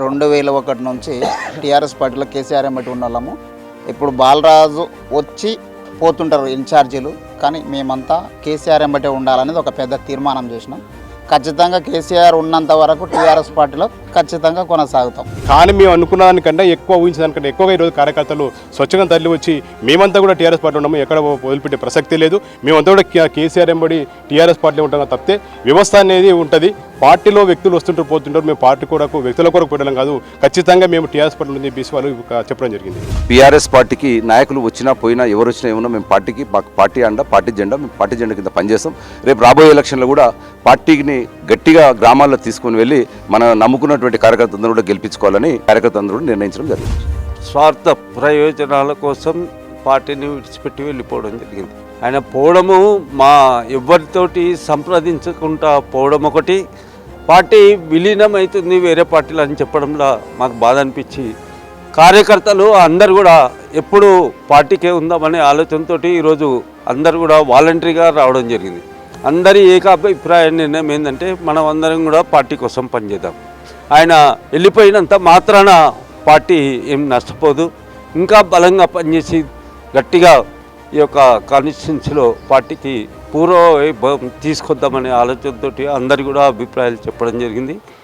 2001 నుంచి టీఆర్ఎస్ పార్టీలో కేసీఆర్ ఎంబటి ఉన్న వాళ్ళము. ఇప్పుడు బాలరాజు వచ్చి పోతుంటారు ఇన్ఛార్జీలు, కానీ మేమంతా కేసీఆర్ ఎంబటే ఉండాలనేది ఒక పెద్ద తీర్మానం చేసినాం. ఖచ్చితంగా కేసీఆర్ ఉన్నంత వరకు టీఆర్ఎస్ పార్టీలో ఖచ్చితంగా కొనసాగుతాం. కానీ మేము అనుకున్న దానికంటే ఎక్కువ ఊహించిన దానికంటే ఎక్కువగా ఈరోజు కార్యకర్తలు స్వచ్ఛంగా తరలి వచ్చి మేమంతా కూడా టీఆర్ఎస్ పార్టీ ఉన్నాము, ఎక్కడ వదిలిపెట్టే ప్రసక్తి లేదు. మేమంతా కూడా కేసీఆర్ ఎంబడి టీఆర్ఎస్ పార్టీలో ఉంటాం తప్పితే వ్యవస్థ అనేది ఉంటుంది. పార్టీలో వ్యక్తులు వస్తుంటారు పోతుంటారు, మేము పార్టీ కొరకు వ్యక్తుల కొరకు పెట్టడం కాదు, ఖచ్చితంగా మేము టీఆర్ఎస్ పార్టీలో చెప్పేసి వాళ్ళు చెప్పడం జరిగింది. టీఆర్ఎస్ పార్టీకి నాయకులు వచ్చినా పోయినా ఎవరు వచ్చినా ఏమన్నా మేము పార్టీకి పార్టీ అండ పార్టీ జెండా మేము పార్టీ జెండా కింద పనిచేస్తాం. రేపు రాబోయే ఎలక్షన్లో కూడా పార్టీని గట్టిగా గ్రామాల్లో తీసుకుని వెళ్ళి మన నమ్ముకున్నటువంటి కార్యకర్తలందరూ కూడా గెలిపించుకోవాలని కార్యకర్తలందరూ నిర్ణయించడం జరిగింది. స్వార్థ ప్రయోజనాల కోసం పార్టీని విడిచిపెట్టి వెళ్ళిపోవడం జరిగింది. ఆయన పోవడము మా ఎవరితోటి సంప్రదించకుండా పోవడం ఒకటి, పార్టీ విలీనం అవుతుంది వేరే పార్టీలు అని చెప్పడంలో మాకు బాధ అనిపించి కార్యకర్తలు అందరు కూడా ఎప్పుడు పార్టీకే ఉందామనే ఆలోచనతో ఈరోజు అందరు కూడా వాలంటరీగా రావడం జరిగింది. అందరి ఏకాభిప్రాయ నిర్ణయం ఏంటంటే మనం అందరం కూడా పార్టీ కోసం పనిచేద్దాం. ఆయన వెళ్ళిపోయినంత మాత్రాన పార్టీ ఏం నష్టపోదు, ఇంకా బలంగా పనిచేసి గట్టిగా ఈ యొక్క కాన్స్టిట్యున్సీలో పార్టీకి పూర్వ తీసుకొద్దామనే ఆలోచనతో అందరు కూడా అభిప్రాయాలు చెప్పడం జరిగింది.